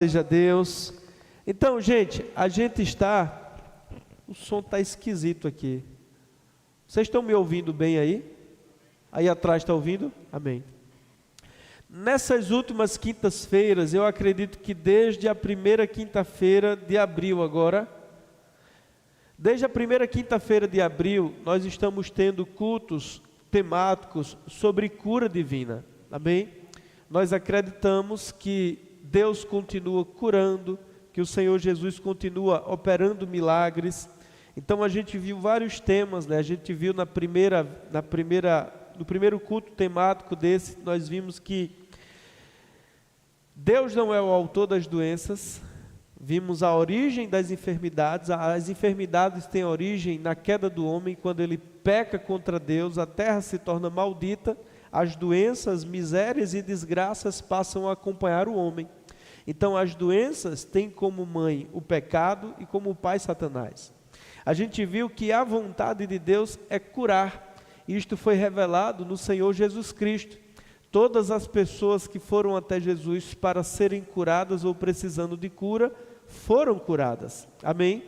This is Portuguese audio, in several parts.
Seja Deus. Então, gente, a gente está... O som está esquisito aqui. Vocês estão me ouvindo bem aí? Aí atrás está ouvindo? Amém. Nessas últimas quintas-feiras, eu acredito que desde a primeira quinta-feira de abril agora, desde a primeira quinta-feira de abril, nós estamos tendo cultos temáticos sobre cura divina. Amém? Nós acreditamos que Deus continua curando, que o Senhor Jesus continua operando milagres. Então a gente viu vários temas, né? A gente viu no primeiro culto temático desse, nós vimos que Deus não é o autor das doenças. Vimos a origem das enfermidades. As enfermidades têm origem na queda do homem. Quando ele peca contra Deus, a terra se torna maldita. As doenças, misérias e desgraças passam a acompanhar o homem. Então as doenças têm como mãe o pecado e como pai Satanás. A gente viu que a vontade de Deus é curar. Isto foi revelado no Senhor Jesus Cristo. Todas as pessoas que foram até Jesus para serem curadas ou precisando de cura, foram curadas. Amém?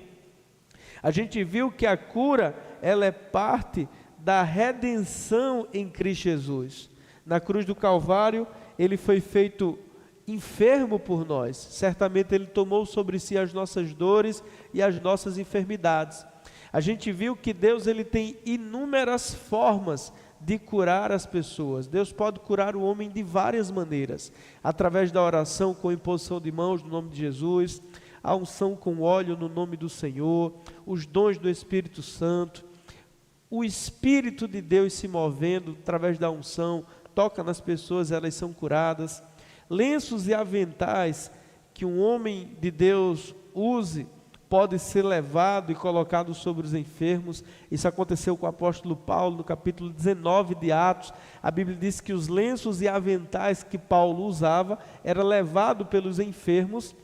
A gente viu que a cura, ela é parte da redenção em Cristo Jesus. Na cruz do Calvário, ele foi feito enfermo por nós. Certamente ele tomou sobre si as nossas dores e as nossas enfermidades. A gente viu que Deus ele tem inúmeras formas de curar as pessoas. Deus pode curar o homem de várias maneiras, através da oração com imposição de mãos no nome de Jesus, a unção com óleo no nome do Senhor, os dons do Espírito Santo, o Espírito de Deus se movendo através da unção, toca nas pessoas, elas são curadas. Lenços e aventais que um homem de Deus use, pode ser levado e colocado sobre os enfermos. Isso aconteceu com o apóstolo Paulo no capítulo 19 de Atos. A Bíblia diz que os lenços e aventais que Paulo usava, era levado pelos enfermos,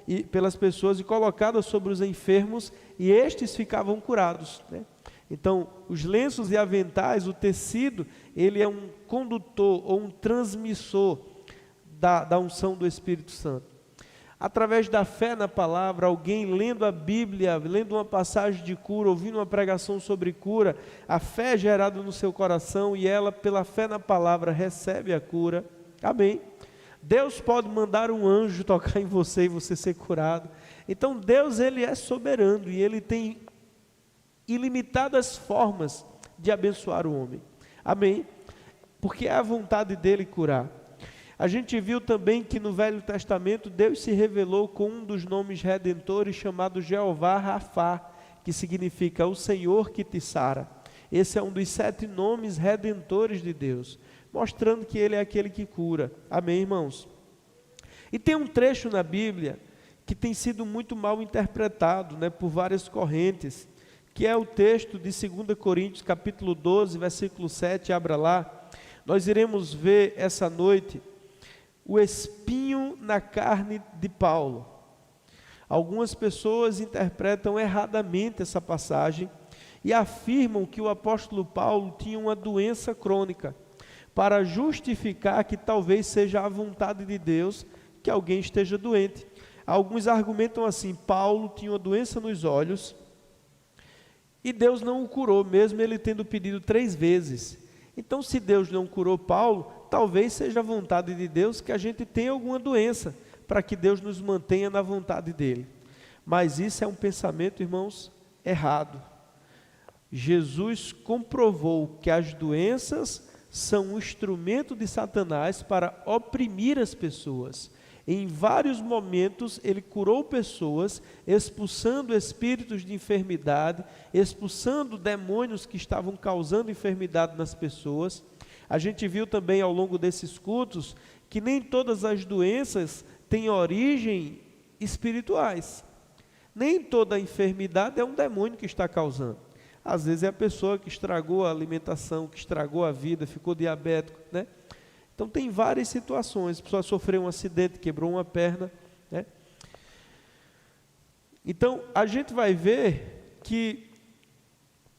e pelas pessoas, e colocado sobre os enfermos, e estes ficavam curados, né? Então, os lenços e aventais, o tecido, ele é um condutor ou um transmissor da unção do Espírito Santo. Através da fé na palavra, alguém lendo a Bíblia, lendo uma passagem de cura, ouvindo uma pregação sobre cura, a fé é gerada no seu coração e ela, pela fé na palavra, recebe a cura. Amém? Deus pode mandar um anjo tocar em você e você ser curado. Então Deus ele é soberano e ele tem ilimitadas formas de abençoar o homem. Amém? Porque é a vontade dele curar. A gente viu também que no Velho Testamento Deus se revelou com um dos nomes redentores chamado Jeová Rafá, que significa o Senhor que te sara. Esse é um dos 7 nomes redentores de Deus, mostrando que Ele é aquele que cura. Amém, irmãos? E tem um trecho na Bíblia que tem sido muito mal interpretado, né, por várias correntes, que é o texto de 2 Coríntios, capítulo 12, versículo 7, abra lá. Nós iremos ver essa noite o espinho na carne de Paulo. Algumas pessoas interpretam erradamente essa passagem e afirmam que o apóstolo Paulo tinha uma doença crônica, para justificar que talvez seja a vontade de Deus que alguém esteja doente. Alguns argumentam assim: Paulo tinha uma doença nos olhos e Deus não o curou, mesmo ele tendo pedido 3 vezes. Então, se Deus não curou Paulo, talvez seja a vontade de Deus que a gente tenha alguma doença, para que Deus nos mantenha na vontade dele. Mas isso é um pensamento, irmãos, errado. Jesus comprovou que as doenças são um instrumento de Satanás para oprimir as pessoas. Em vários momentos ele curou pessoas, expulsando espíritos de enfermidade, expulsando demônios que estavam causando enfermidade nas pessoas. A gente viu também ao longo desses cultos que nem todas as doenças têm origem espirituais. Nem toda enfermidade é um demônio que está causando. Às vezes é a pessoa que estragou a alimentação, que estragou a vida, ficou diabético, né? Então tem várias situações. A pessoa sofreu um acidente, quebrou uma perna, né? Então a gente vai ver que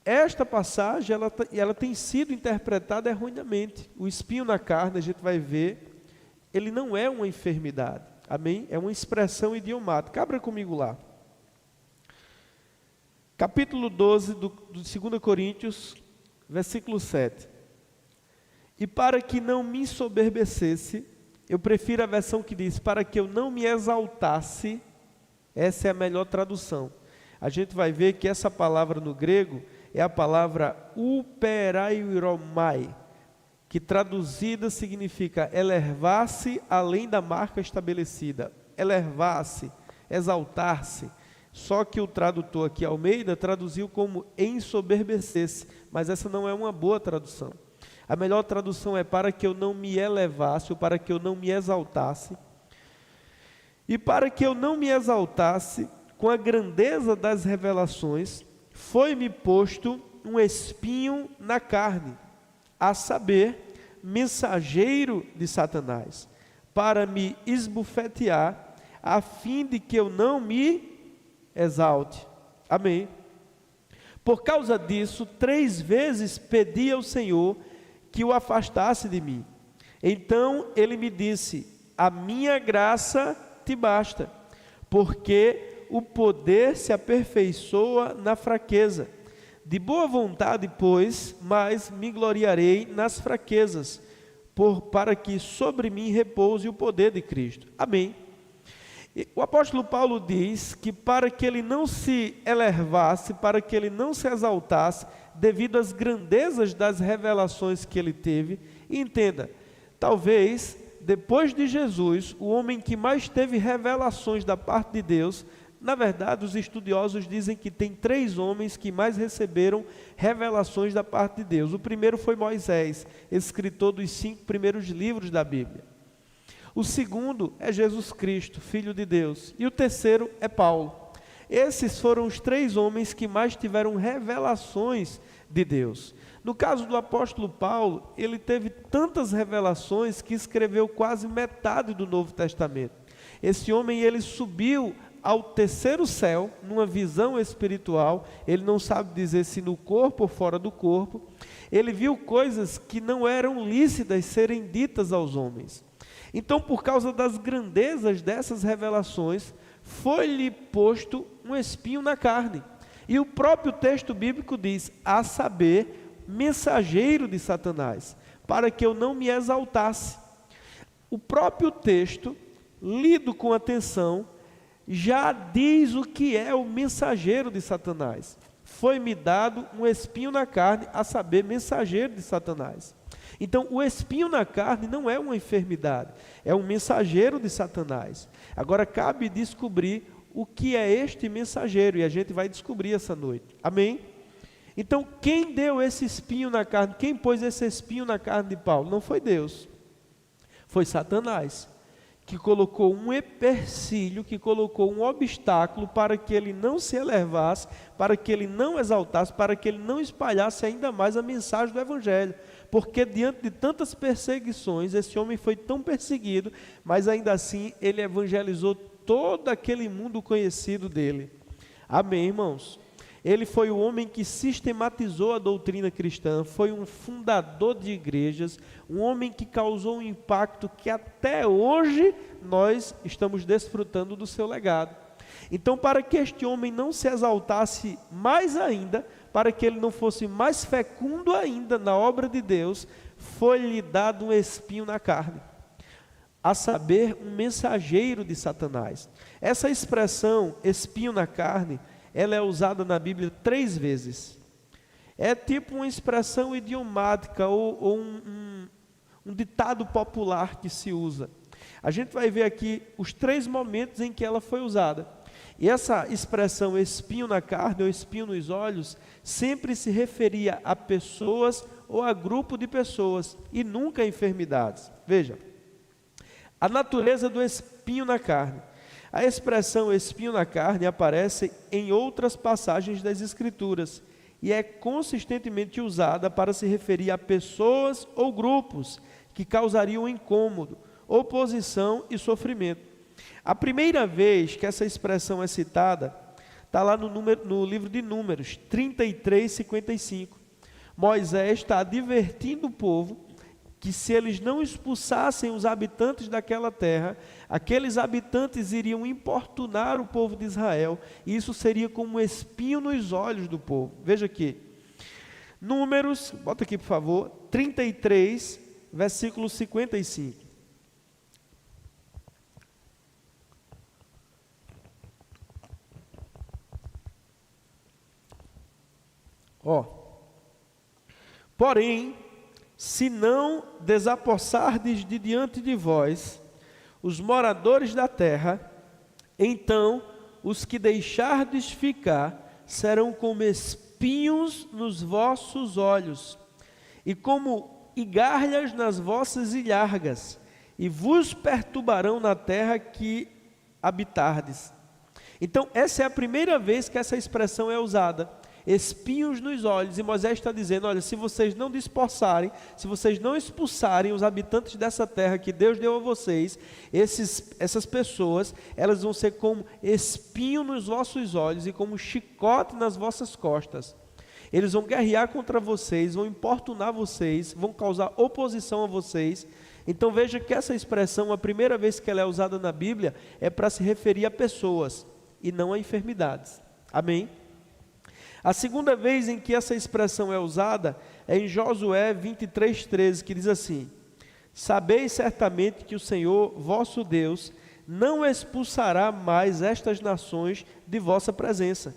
esta passagem ela tem sido interpretada erroneamente. O espinho na carne, a gente vai ver, ele não é uma enfermidade. Amém? É uma expressão idiomática. Abra comigo lá. Capítulo 12 do 2 Coríntios, versículo 7. E para que não me ensoberbecesse, eu prefiro a versão que diz, para que eu não me exaltasse. Essa é a melhor tradução. A gente vai ver que essa palavra no grego é a palavra uperairomai, que traduzida significa elevar-se além da marca estabelecida. Elevar-se, exaltar-se. Só que o tradutor aqui, Almeida, traduziu como ensoberbecer-se, mas essa não é uma boa tradução. A melhor tradução é para que eu não me elevasse, ou para que eu não me exaltasse. E para que eu não me exaltasse, com a grandeza das revelações, foi-me posto um espinho na carne, a saber, mensageiro de Satanás, para me esbofetear, a fim de que eu não me exalte. Amém. Por causa disso, 3 vezes pedi ao Senhor que o afastasse de mim. Então ele me disse, a minha graça te basta, porque o poder se aperfeiçoa na fraqueza. De boa vontade, pois, mas me gloriarei nas fraquezas, para que sobre mim repouse o poder de Cristo. Amém. O apóstolo Paulo diz que para que ele não se elevasse, para que ele não se exaltasse, devido às grandezas das revelações que ele teve, e entenda, talvez depois de Jesus, o homem que mais teve revelações da parte de Deus, na verdade os estudiosos dizem que tem 3 homens que mais receberam revelações da parte de Deus. O primeiro foi Moisés, escritor dos 5 primeiros livros da Bíblia. O segundo é Jesus Cristo, Filho de Deus. E o terceiro é Paulo. Esses foram os 3 homens que mais tiveram revelações de Deus. No caso do apóstolo Paulo, ele teve tantas revelações que escreveu quase metade do Novo Testamento. Esse homem, ele subiu ao 3º céu, numa visão espiritual, ele não sabe dizer se no corpo ou fora do corpo. Ele viu coisas que não eram lícitas serem ditas aos homens. Então, por causa das grandezas dessas revelações, foi-lhe posto um espinho na carne. E o próprio texto bíblico diz, a saber, mensageiro de Satanás, para que eu não me exaltasse. O próprio texto, lido com atenção, já diz o que é o mensageiro de Satanás. Foi-me dado um espinho na carne, a saber, mensageiro de Satanás. Então, o espinho na carne não é uma enfermidade, é um mensageiro de Satanás. Agora, cabe descobrir o que é este mensageiro, e a gente vai descobrir essa noite. Amém? Então, quem deu esse espinho na carne, quem pôs esse espinho na carne de Paulo? Não foi Deus, foi Satanás, que colocou um empecilho, que colocou um obstáculo para que ele não se elevasse, para que ele não exaltasse, para que ele não espalhasse ainda mais a mensagem do Evangelho. Porque diante de tantas perseguições, esse homem foi tão perseguido, mas ainda assim ele evangelizou todo aquele mundo conhecido dele. Amém, irmãos? Ele foi o homem que sistematizou a doutrina cristã, foi um fundador de igrejas, um homem que causou um impacto que até hoje nós estamos desfrutando do seu legado. Então, para que este homem não se exaltasse mais ainda, para que ele não fosse mais fecundo ainda na obra de Deus, foi-lhe dado um espinho na carne, a saber, um mensageiro de Satanás. Essa expressão, espinho na carne, ela é usada na Bíblia 3 vezes. É tipo uma expressão idiomática ou um ditado popular que se usa. A gente vai ver aqui os 3 momentos em que ela foi usada. E essa expressão espinho na carne ou espinho nos olhos sempre se referia a pessoas ou a grupo de pessoas e nunca a enfermidades. Veja, a natureza do espinho na carne. A expressão espinho na carne aparece em outras passagens das Escrituras e é consistentemente usada para se referir a pessoas ou grupos que causariam incômodo, oposição e sofrimento. A primeira vez que essa expressão é citada está lá no livro de Números 33:55. Moisés está advertindo o povo que se eles não expulsassem os habitantes daquela terra, aqueles habitantes iriam importunar o povo de Israel, e isso seria como um espinho nos olhos do povo. Veja aqui, Números, bota aqui por favor, 33, versículo 55. Porém, se não desapossardes de diante de vós os moradores da terra, então os que deixardes ficar serão como espinhos nos vossos olhos, e como igarlias nas vossas ilhargas, e vos perturbarão na terra que habitardes. Então, essa é a primeira vez que essa expressão é usada. Espinhos nos olhos, e Moisés está dizendo, olha, se vocês não dispersarem, se vocês não expulsarem os habitantes dessa terra que Deus deu a vocês, essas pessoas, elas vão ser como espinho nos vossos olhos e como chicote nas vossas costas. Eles vão guerrear contra vocês, vão importunar vocês, vão causar oposição a vocês. Então veja que essa expressão, a primeira vez que ela é usada na Bíblia, é para se referir a pessoas e não a enfermidades. Amém? A segunda vez em que essa expressão é usada é em Josué 23:13, que diz assim: sabeis certamente que o Senhor, vosso Deus, não expulsará mais estas nações de vossa presença,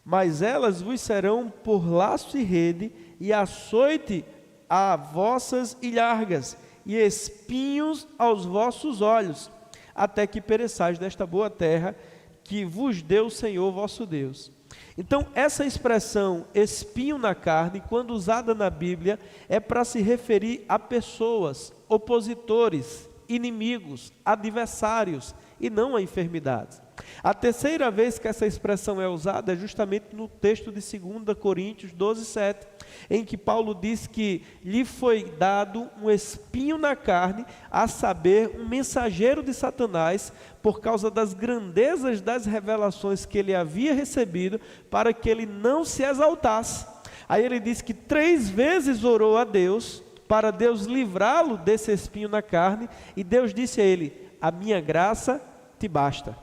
mas elas vos serão por laço e rede, e açoite a vossas ilhargas, e espinhos aos vossos olhos, até que pereçais desta boa terra que vos deu o Senhor vosso Deus. Então, essa expressão espinho na carne, quando usada na Bíblia, é para se referir a pessoas, opositores, inimigos, adversários, e não a enfermidades. A terceira vez que essa expressão é usada é justamente no texto de 2 Coríntios 12:7, em que Paulo diz que lhe foi dado um espinho na carne, a saber, um mensageiro de Satanás, por causa das grandezas das revelações que ele havia recebido, para que ele não se exaltasse. Aí ele diz que 3 vezes orou a Deus, para Deus livrá-lo desse espinho na carne, e Deus disse a ele: a minha graça te basta.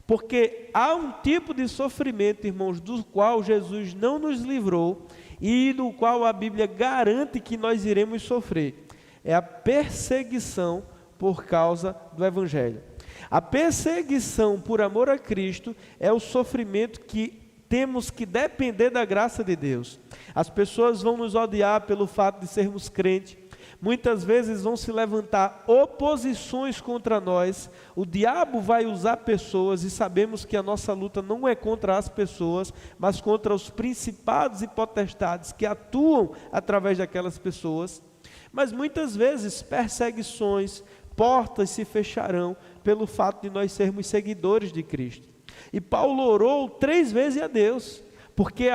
Porque há um tipo de sofrimento, irmãos, do qual Jesus não nos livrou, e do qual a Bíblia garante que nós iremos sofrer. É a perseguição por causa do Evangelho. A perseguição por amor a Cristo é o sofrimento que temos que depender da graça de Deus. As pessoas vão nos odiar pelo fato de sermos crentes. Muitas vezes vão se levantar oposições contra nós. O diabo vai usar pessoas, e sabemos que a nossa luta não é contra as pessoas, mas contra os principados e potestades que atuam através daquelas pessoas. Mas muitas vezes perseguições, portas se fecharão pelo fato de nós sermos seguidores de Cristo. E Paulo orou 3 vezes a Deus. Porque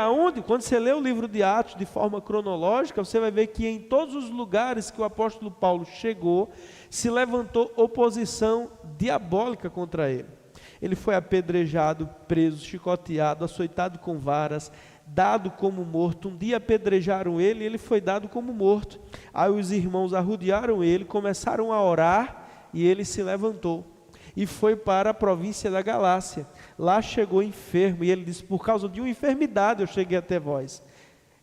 quando você lê o livro de Atos de forma cronológica, você vai ver que em todos os lugares que o apóstolo Paulo chegou, se levantou oposição diabólica contra ele. Ele foi apedrejado, preso, chicoteado, açoitado com varas, dado como morto. Um dia apedrejaram ele e ele foi dado como morto. Aí os irmãos arrodearam ele, começaram a orar, e ele se levantou e foi para a província da Galácia. Lá chegou enfermo, e ele disse: por causa de uma enfermidade eu cheguei até vós.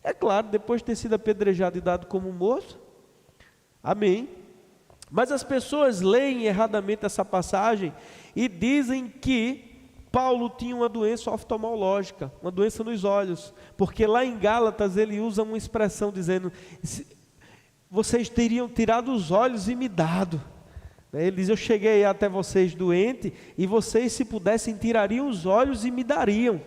É claro, depois de ter sido apedrejado e dado como morto. Amém. Mas as pessoas leem erradamente essa passagem e dizem que Paulo tinha uma doença oftalmológica, uma doença nos olhos, porque lá em Gálatas ele usa uma expressão dizendo: vocês teriam tirado os olhos e me dado. Ele diz: eu cheguei até vocês doente, e vocês, se pudessem, tirariam os olhos e me dariam.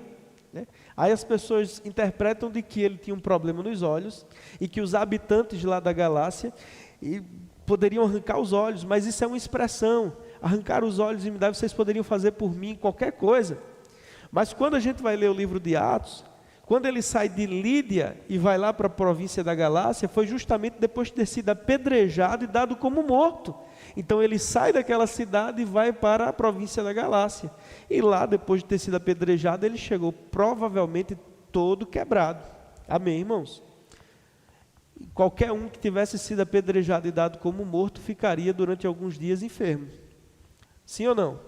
Aí as pessoas interpretam de que ele tinha um problema nos olhos, e que os habitantes lá da Galácia poderiam arrancar os olhos, mas isso é uma expressão: arrancar os olhos e me dar, vocês poderiam fazer por mim qualquer coisa. Mas quando a gente vai ler o livro de Atos, quando ele sai de Lídia e vai lá para a província da Galácia, foi justamente depois de ter sido apedrejado e dado como morto. Então ele sai daquela cidade e vai para a província da Galácia. E lá, depois de ter sido apedrejado, ele chegou provavelmente todo quebrado. Amém, irmãos? qualquer um que tivesse sido apedrejado e dado como morto ficaria durante alguns dias enfermo. Sim ou não?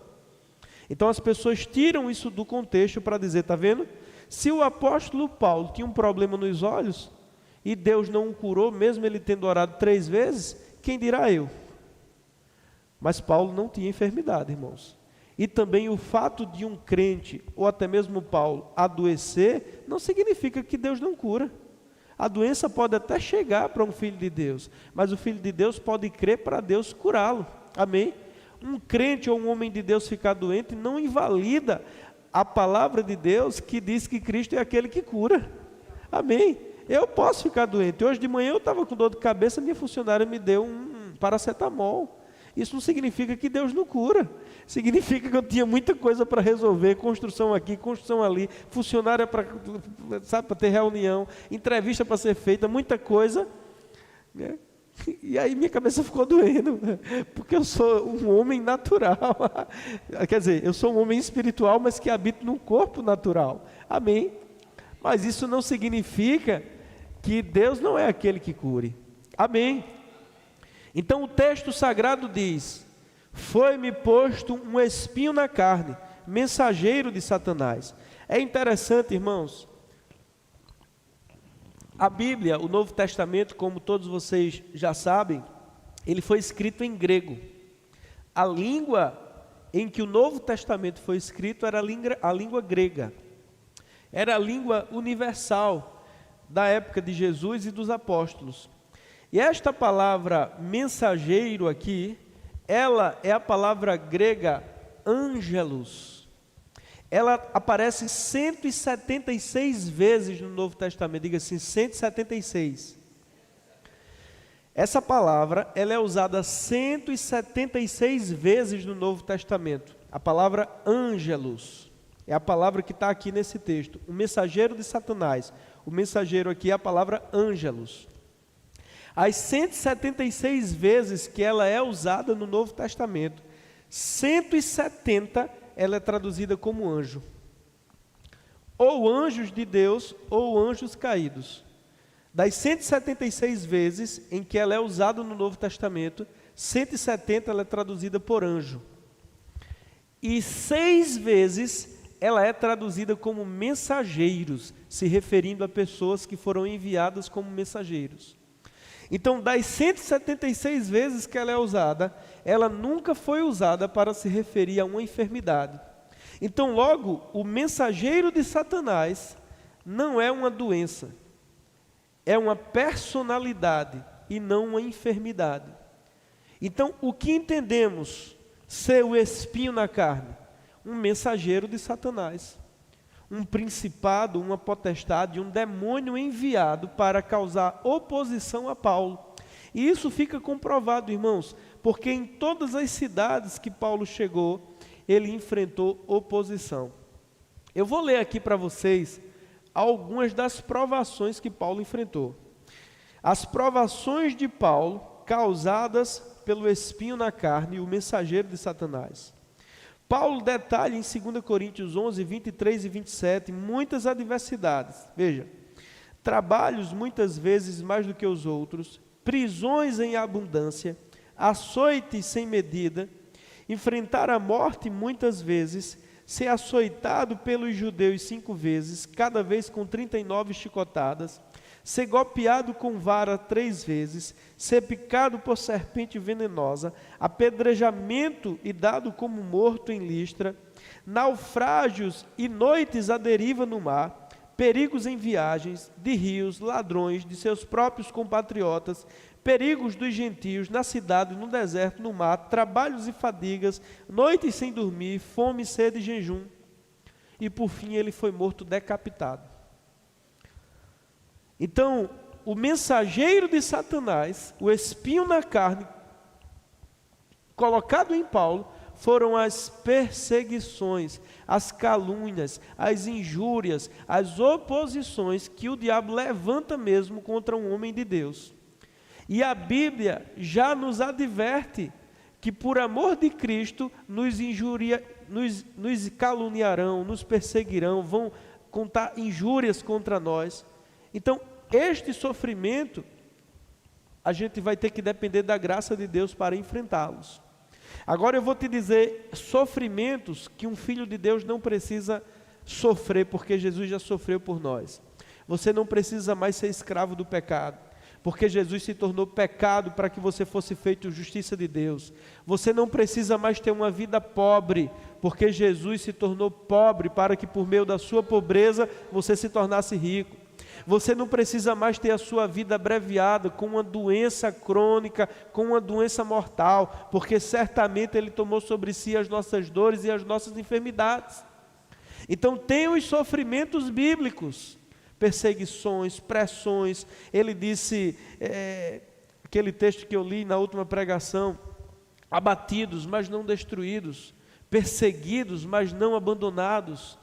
Então as pessoas tiram isso do contexto para dizer, está vendo? Se o apóstolo Paulo tinha um problema nos olhos e Deus não o curou, mesmo ele tendo orado 3 vezes, quem dirá eu? Mas Paulo não tinha enfermidade, irmãos. E também o fato de um crente, ou até mesmo Paulo, adoecer, não significa que Deus não cura. A doença pode até chegar para um filho de Deus, mas o filho de Deus pode crer para Deus curá-lo. Amém? Um crente ou um homem de Deus ficar doente não invalida a palavra de Deus que diz que Cristo é aquele que cura. Amém? Eu posso ficar doente. Hoje de manhã eu estava com dor de cabeça, minha funcionária me deu um paracetamol. Isso não significa que Deus não cura. Significa que eu tinha muita coisa para resolver, construção aqui, construção ali, funcionária para ter reunião, entrevista para ser feita, muita coisa, né? E aí minha cabeça ficou doendo, porque eu sou um homem natural. Quer dizer, eu sou um homem espiritual, mas que habita num corpo natural. Amém? Mas isso não significa que Deus não é aquele que cure. Amém? Então o texto sagrado diz: foi-me posto um espinho na carne, mensageiro de Satanás. É interessante, irmãos, a Bíblia, o Novo Testamento, como todos vocês já sabem, ele foi escrito em grego. A língua em que o Novo Testamento foi escrito era a língua grega. Era a língua universal da época de Jesus e dos apóstolos. E esta palavra mensageiro aqui, ela é a palavra grega angelos. Ela aparece 176 vezes no Novo Testamento, diga assim, 176. Essa palavra, ela é usada 176 vezes no Novo Testamento. A palavra angelos é a palavra que está aqui nesse texto. O mensageiro de Satanás. O mensageiro aqui é a palavra angelos. As 176 vezes que ela é usada no Novo Testamento, 170 ela é traduzida como anjo. Ou anjos de Deus, ou anjos caídos. Das 176 vezes em que ela é usada no Novo Testamento, 170 ela é traduzida por anjo. E 6 vezes ela é traduzida como mensageiros, se referindo a pessoas que foram enviadas como mensageiros. Então, das 176 vezes que ela é usada, ela nunca foi usada para se referir a uma enfermidade. Então, logo, o mensageiro de Satanás não é uma doença, é uma personalidade e não uma enfermidade. Então, o que entendemos ser o espinho na carne? Um mensageiro de Satanás. Um principado, uma potestade, um demônio enviado para causar oposição a Paulo. E isso fica comprovado, irmãos, porque em todas as cidades que Paulo chegou, ele enfrentou oposição. Eu vou ler aqui para vocês algumas das provações que Paulo enfrentou. As provações de Paulo causadas pelo espinho na carne e o mensageiro de Satanás. Paulo detalha em 2 Coríntios 11, 23 e 27, muitas adversidades. Veja, trabalhos muitas vezes mais do que os outros, prisões em abundância, açoites sem medida, enfrentar a morte muitas vezes, ser açoitado pelos judeus 5 vezes, cada vez com 39 chicotadas, ser golpeado com vara 3 vezes, ser picado por serpente venenosa, apedrejamento e dado como morto em Listra, naufrágios e noites à deriva no mar, perigos em viagens, de rios, ladrões, de seus próprios compatriotas, perigos dos gentios, na cidade, no deserto, no mar, trabalhos e fadigas, noites sem dormir, fome, sede e jejum. E por fim ele foi morto decapitado. Então, o mensageiro de Satanás, o espinho na carne, colocado em Paulo, foram as perseguições, as calúnias, as injúrias, as oposições que o diabo levanta mesmo contra um homem de Deus. E a Bíblia já nos adverte que por amor de Cristo nos caluniarão, nos perseguirão, vão contar injúrias contra nós. Então, este sofrimento a gente vai ter que depender da graça de Deus para enfrentá-los. Agora eu vou te dizer sofrimentos que um filho de Deus não precisa sofrer, porque Jesus já sofreu por nós. Você não precisa mais ser escravo do pecado, porque Jesus se tornou pecado para que você fosse feito justiça de Deus. Você não precisa mais ter uma vida pobre, porque Jesus se tornou pobre para que por meio da sua pobreza você se tornasse rico. Você não precisa mais ter a sua vida abreviada com uma doença crônica, com uma doença mortal, porque certamente Ele tomou sobre si as nossas dores e as nossas enfermidades. Então tem os sofrimentos bíblicos, perseguições, pressões. Ele disse, aquele texto que eu li na última pregação, abatidos, mas não destruídos, perseguidos, mas não abandonados,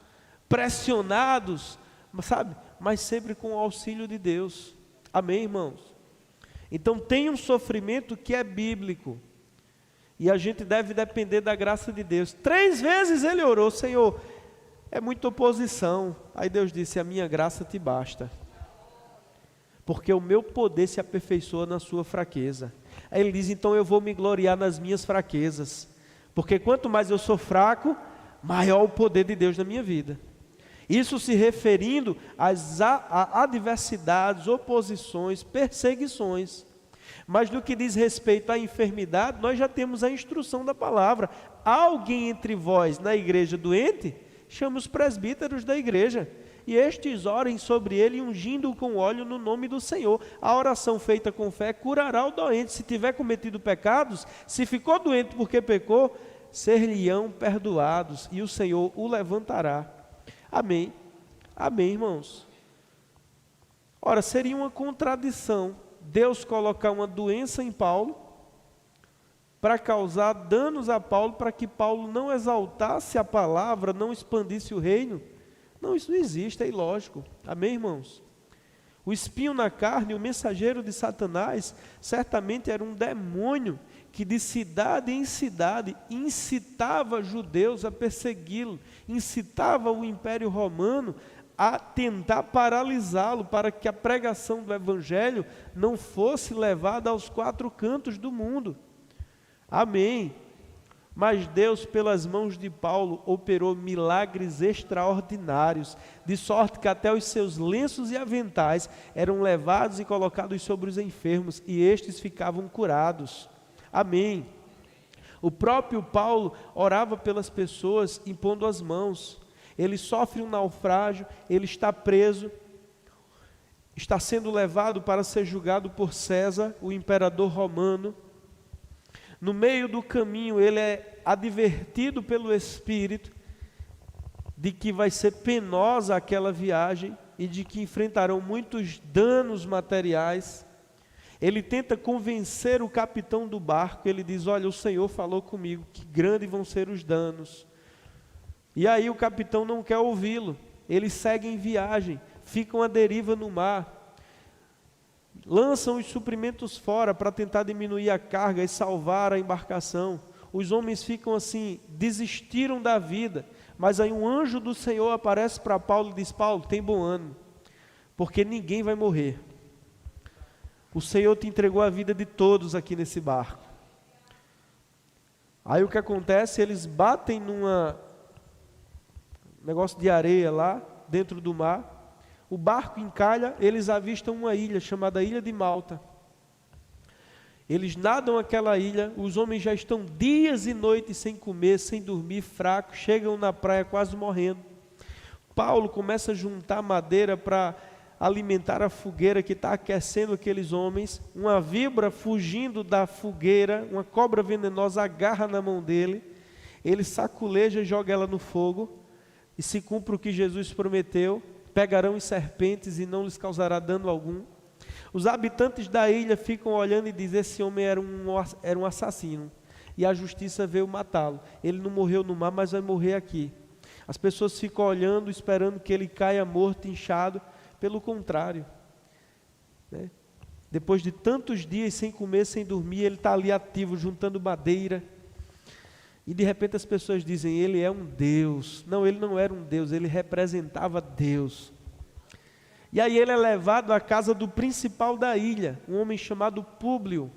pressionados, sabe? Mas sempre com o auxílio de Deus. Amém, irmãos? Então tem um sofrimento que é bíblico, e a gente deve depender da graça de Deus. 3 vezes ele orou: Senhor, é muita oposição. Aí Deus disse: a minha graça te basta, porque o meu poder se aperfeiçoa na sua fraqueza. Aí ele diz: então eu vou me gloriar nas minhas fraquezas, porque quanto mais eu sou fraco, maior o poder de Deus na minha vida. Isso se referindo às adversidades, oposições, perseguições. Mas no que diz respeito à enfermidade, nós já temos a instrução da palavra. Há alguém entre vós na igreja doente? Chama os presbíteros da igreja, e estes orem sobre ele, ungindo-o com óleo no nome do Senhor. A oração feita com fé curará o doente. Se tiver cometido pecados, se ficou doente porque pecou, ser-lhe-ão perdoados, e o Senhor o levantará. Amém. Amém, irmãos? Ora, seria uma contradição Deus colocar uma doença em Paulo para causar danos a Paulo, para que Paulo não exaltasse a palavra, não expandisse o reino. Não, isso não existe, é ilógico. Amém, irmãos? O espinho na carne, o mensageiro de Satanás, certamente era um demônio que de cidade em cidade incitava judeus a persegui-lo, incitava o Império Romano a tentar paralisá-lo, para que a pregação do Evangelho não fosse levada aos 4 cantos do mundo. Amém. Mas Deus, pelas mãos de Paulo, operou milagres extraordinários, de sorte que até os seus lenços e aventais eram levados e colocados sobre os enfermos, e estes ficavam curados. Amém. O próprio Paulo orava pelas pessoas, impondo as mãos. Ele sofre um naufrágio, ele está preso, está sendo levado para ser julgado por César, o imperador romano. No meio do caminho, ele é advertido pelo Espírito de que vai ser penosa aquela viagem e de que enfrentarão muitos danos materiais. Ele tenta convencer o capitão do barco. Ele diz: olha, o Senhor falou comigo que grandes vão ser os danos. E aí o capitão não quer ouvi-lo. Eles seguem viagem, ficam à deriva no mar, lançam os suprimentos fora para tentar diminuir a carga e salvar a embarcação. Os homens ficam assim, desistiram da vida. Mas aí um anjo do Senhor aparece para Paulo e diz: Paulo, tem bom ânimo, porque ninguém vai morrer. O Senhor te entregou a vida de todos aqui nesse barco. Aí o que acontece? Eles batem num negócio de areia lá, dentro do mar. O barco encalha, eles avistam uma ilha chamada Ilha de Malta. Eles nadam aquela ilha, os homens já estão dias e noites sem comer, sem dormir, fracos, chegam na praia quase morrendo. Paulo começa a juntar madeira para alimentar a fogueira que está aquecendo aqueles homens. Uma víbora fugindo da fogueira, uma cobra venenosa agarra na mão dele, ele saculeja e joga ela no fogo, e se cumpre o que Jesus prometeu: pegarão as serpentes e não lhes causará dano algum. Os habitantes da ilha ficam olhando e dizem: esse homem era um assassino, e a justiça veio matá-lo. Ele não morreu no mar, mas vai morrer aqui. As pessoas ficam olhando, esperando que ele caia morto, inchado. Pelo contrário, né? Depois de tantos dias sem comer, sem dormir, ele está ali ativo, juntando madeira. E de repente as pessoas dizem: ele é um Deus. Não, ele não era um Deus, ele representava Deus. E aí ele é levado à casa do principal da ilha, um homem chamado Públio.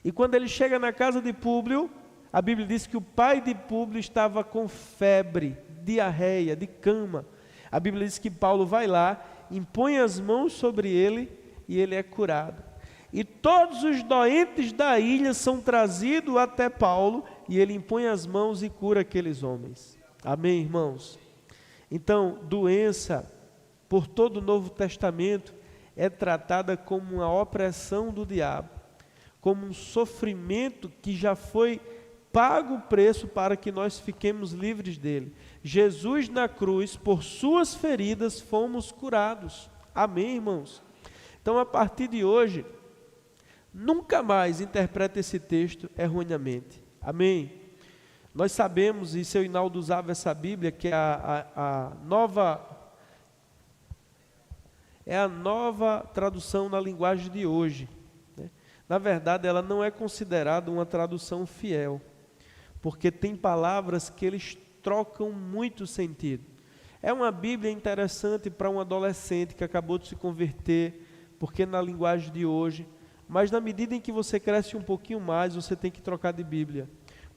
E quando ele chega na casa de Públio, a Bíblia diz que o pai de Públio estava com febre, diarreia, de cama. A Bíblia diz que Paulo vai lá, impõe as mãos sobre ele e ele é curado. E todos os doentes da ilha são trazidos até Paulo e ele impõe as mãos e cura aqueles homens. Amém, irmãos? Então, doença, por todo o Novo Testamento, é tratada como uma opressão do diabo, como um sofrimento que já foi pago o preço para que nós fiquemos livres dele. Jesus na cruz, por suas feridas, fomos curados. Amém, irmãos? Então, a partir de hoje, nunca mais interprete esse texto erroneamente. Amém? Nós sabemos, e seu Hinaldo usava essa Bíblia, que é a nova tradução na linguagem de hoje, né? Na verdade, ela não é considerada uma tradução fiel, porque tem palavras que eles trocam muito sentido. É uma Bíblia interessante para um adolescente que acabou de se converter, porque na linguagem de hoje, mas na medida em que você cresce um pouquinho mais, você tem que trocar de Bíblia,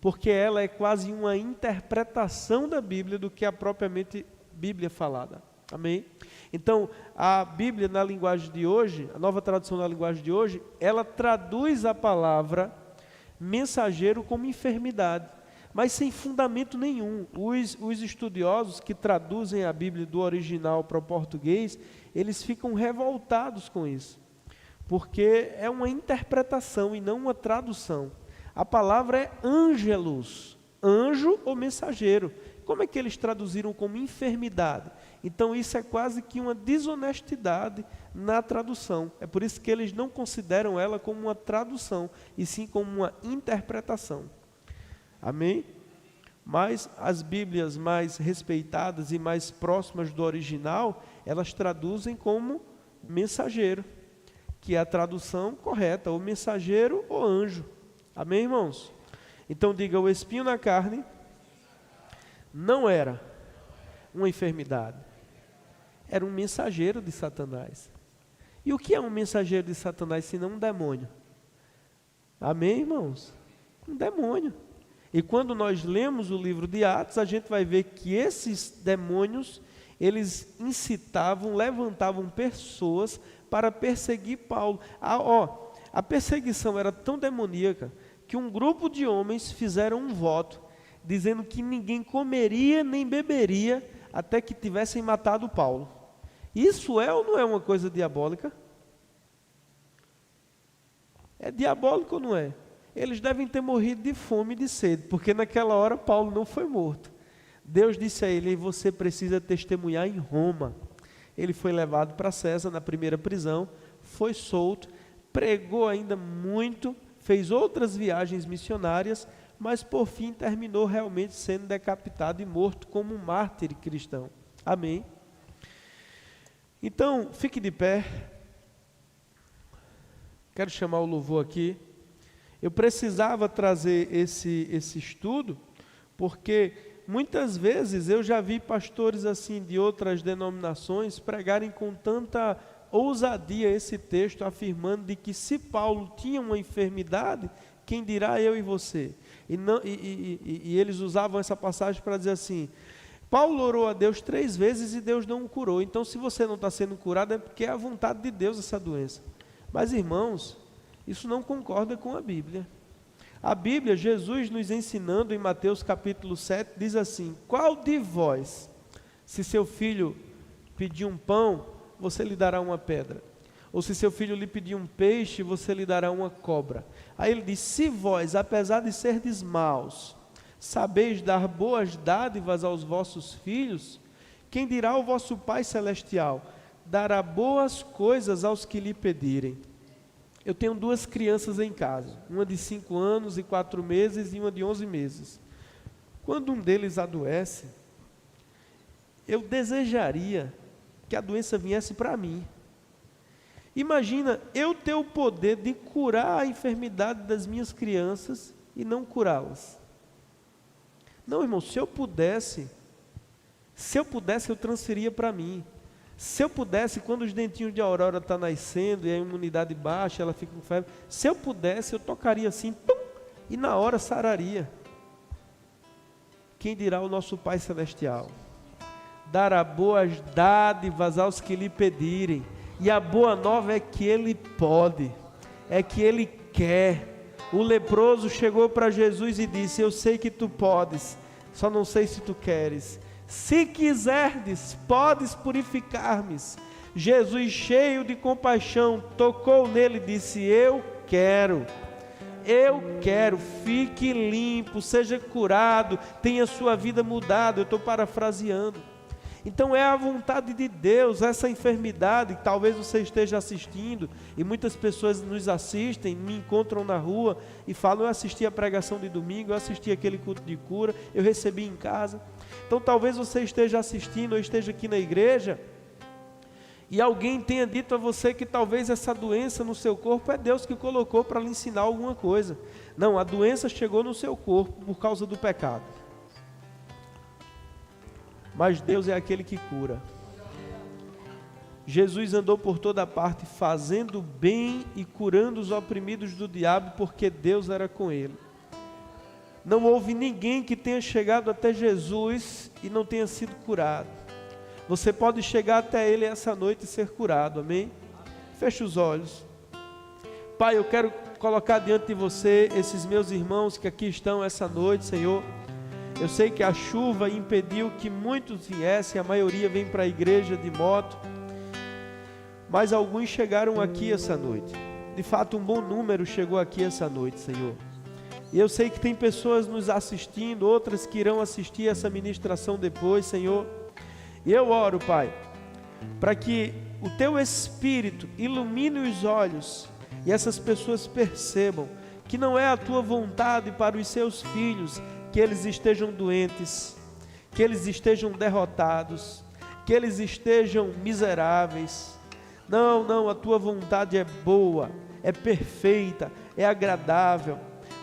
porque ela é quase uma interpretação da Bíblia do que a propriamente Bíblia falada. Amém? Então, a Bíblia na linguagem de hoje, a nova tradução na linguagem de hoje, ela traduz a palavra mensageiro como enfermidade, mas sem fundamento nenhum. Os estudiosos que traduzem a Bíblia do original para o português, eles ficam revoltados com isso, porque é uma interpretação e não uma tradução. A palavra é ângelos, anjo ou mensageiro. Como é que eles traduziram como enfermidade? Então isso é quase que uma desonestidade na tradução. É por isso que eles não consideram ela como uma tradução, e sim como uma interpretação. Amém? Mas as Bíblias mais respeitadas e mais próximas do original, elas traduzem como mensageiro, que é a tradução correta, ou mensageiro ou anjo. Amém, irmãos? Então diga, o espinho na carne não era uma enfermidade, era um mensageiro de Satanás. E o que é um mensageiro de Satanás senão um demônio? Amém, irmãos? Um demônio. E quando nós lemos o livro de Atos, a gente vai ver que esses demônios, eles incitavam, levantavam pessoas para perseguir Paulo. A perseguição era tão demoníaca que um grupo de homens fizeram um voto, dizendo que ninguém comeria nem beberia até que tivessem matado Paulo. Isso é ou não é uma coisa diabólica? É diabólico ou não é? Eles devem ter morrido de fome e de sede, porque naquela hora Paulo não foi morto. Deus disse a ele, você precisa testemunhar em Roma. Ele foi levado para César na primeira prisão, foi solto, pregou ainda muito, fez outras viagens missionárias, mas por fim terminou realmente sendo decapitado e morto como um mártir cristão. Amém? Então, fique de pé. Quero chamar o louvor aqui. Eu precisava trazer esse estudo, porque muitas vezes eu já vi pastores assim de outras denominações pregarem com tanta ousadia esse texto, afirmando de que se Paulo tinha uma enfermidade, quem dirá eu e você? E eles usavam essa passagem para dizer assim, Paulo orou a Deus 3 vezes e Deus não o curou, então se você não está sendo curado é porque é a vontade de Deus essa doença. Mas irmãos, isso não concorda com a Bíblia. A Bíblia, Jesus nos ensinando em Mateus capítulo 7, diz assim, qual de vós, se seu filho pedir um pão, você lhe dará uma pedra? Ou se seu filho lhe pedir um peixe, você lhe dará uma cobra? Aí ele diz, se vós, apesar de serdes maus, sabeis dar boas dádivas aos vossos filhos, quem dirá ao vosso Pai Celestial, dará boas coisas aos que lhe pedirem? Eu tenho 2 crianças em casa, uma de 5 anos e 4 meses e uma de 11 meses. Quando um deles adoece, eu desejaria que a doença viesse para mim. Imagina eu ter o poder de curar a enfermidade das minhas crianças e não curá-las. Não, irmão, se eu pudesse, eu transferia para mim. Se eu pudesse, quando os dentinhos de Aurora estão nascendo e a imunidade baixa, ela fica com febre, se eu pudesse, eu tocaria assim, pum, e na hora sararia. Quem dirá o nosso Pai Celestial? Dará boas dádivas aos que lhe pedirem. E a boa nova é que Ele pode, é que Ele quer. O leproso chegou para Jesus e disse: eu sei que tu podes, só não sei se tu queres. Se quiserdes, podes purificar-me. Jesus, cheio de compaixão, tocou nele e disse: eu quero, fique limpo, seja curado, tenha sua vida mudada. Eu estou parafraseando. Então é a vontade de Deus, essa enfermidade, que talvez você esteja assistindo, e muitas pessoas nos assistem, me encontram na rua e falam: eu assisti a pregação de domingo, eu assisti aquele culto de cura, eu recebi em casa. Então talvez você esteja assistindo ou esteja aqui na igreja, e alguém tenha dito a você que talvez essa doença no seu corpo é Deus que colocou para lhe ensinar alguma coisa. Não, a doença chegou no seu corpo por causa do pecado. Mas Deus é aquele que cura. Jesus andou por toda parte fazendo bem e curando os oprimidos do diabo, porque Deus era com ele. Não houve ninguém que tenha chegado até Jesus e não tenha sido curado. Você pode chegar até Ele essa noite e ser curado, amém? Feche os olhos. Pai, eu quero colocar diante de você esses meus irmãos que aqui estão essa noite, Senhor. Eu sei que a chuva impediu que muitos viessem, a maioria vem para a igreja de moto, mas alguns chegaram aqui essa noite. De fato, um bom número chegou aqui essa noite, Senhor. E eu sei que tem pessoas nos assistindo, outras que irão assistir essa ministração depois, Senhor. E eu oro, Pai, para que o Teu Espírito ilumine os olhos e essas pessoas percebam que não é a Tua vontade para os Seus filhos que eles estejam doentes, que eles estejam derrotados, que eles estejam miseráveis. Não, não, a Tua vontade é boa, é perfeita, é agradável.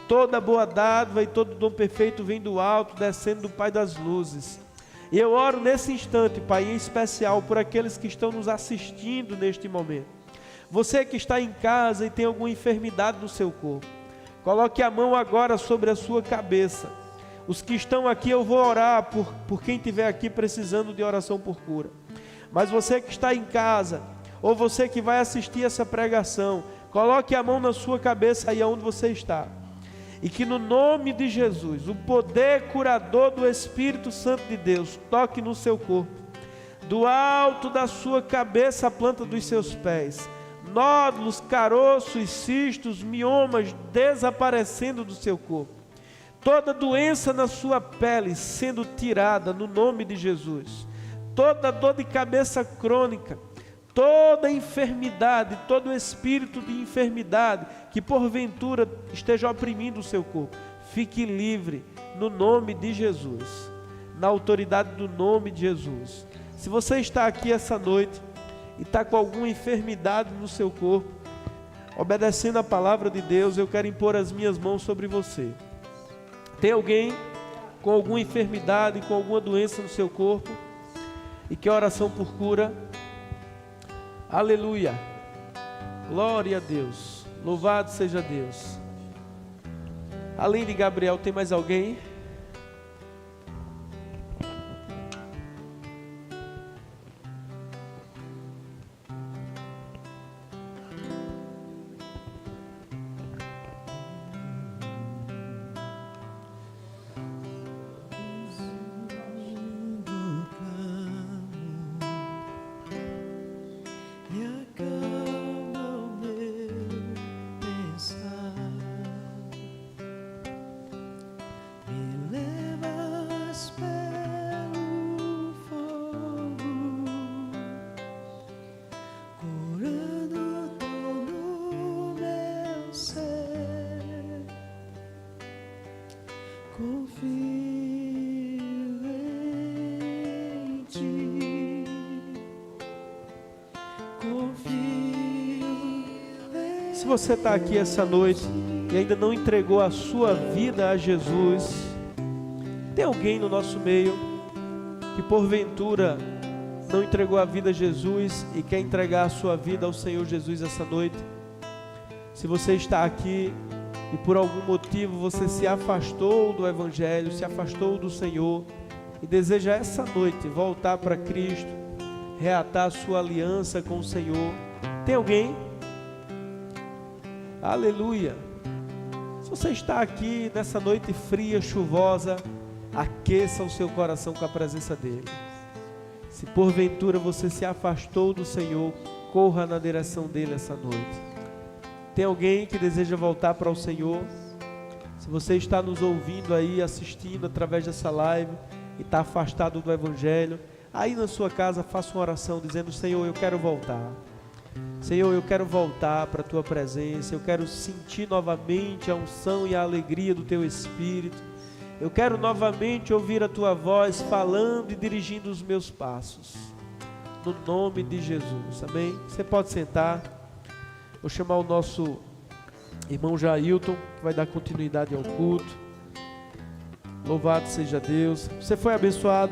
Toda boa dádiva e todo dom perfeito vem do alto, descendo do Pai das luzes. E eu oro nesse instante, Pai, em especial por aqueles que estão nos assistindo neste momento. Você que está em casa e tem alguma enfermidade no seu corpo, coloque a mão agora sobre a sua cabeça. Os que estão aqui, eu vou orar por quem estiver aqui precisando de oração por cura. Mas você que está em casa, ou você que vai assistir essa pregação, coloque a mão na sua cabeça aí onde você está. E que no nome de Jesus, o poder curador do Espírito Santo de Deus toque no seu corpo, do alto da sua cabeça à planta dos seus pés. Nódulos, caroços, cistos, miomas desaparecendo do seu corpo. Toda doença na sua pele sendo tirada no nome de Jesus. Toda dor de cabeça crônica, toda enfermidade, todo espírito de enfermidade que porventura esteja oprimindo o seu corpo, fique livre no nome de Jesus, na autoridade do nome de Jesus. Se você está aqui essa noite e está com alguma enfermidade no seu corpo, obedecendo a palavra de Deus, eu quero impor as minhas mãos sobre você. Tem alguém com alguma enfermidade, com alguma doença no seu corpo e quer oração por cura? Aleluia, glória a Deus, louvado seja Deus. Além de Gabriel, tem mais alguém? Se você está aqui essa noite e ainda não entregou a sua vida a Jesus, tem alguém no nosso meio que porventura não entregou a vida a Jesus e quer entregar a sua vida ao Senhor Jesus essa noite, se você está aqui e por algum motivo você se afastou do Evangelho, se afastou do Senhor e deseja essa noite voltar para Cristo, reatar a sua aliança com o Senhor, tem alguém? Aleluia! Se você está aqui nessa noite fria, chuvosa, aqueça o seu coração com a presença dEle. Se porventura você se afastou do Senhor, corra na direção dEle essa noite. Tem alguém que deseja voltar para o Senhor? Se você está nos ouvindo aí, assistindo através dessa live e está afastado do Evangelho, aí na sua casa faça uma oração dizendo: Senhor, eu quero voltar. Senhor, eu quero voltar para a Tua presença, eu quero sentir novamente a unção e a alegria do Teu Espírito. Eu quero novamente ouvir a Tua voz falando e dirigindo os meus passos. No nome de Jesus, amém? Você pode sentar. Vou chamar o nosso irmão Jailton, que vai dar continuidade ao culto. Louvado seja Deus. Você foi abençoado.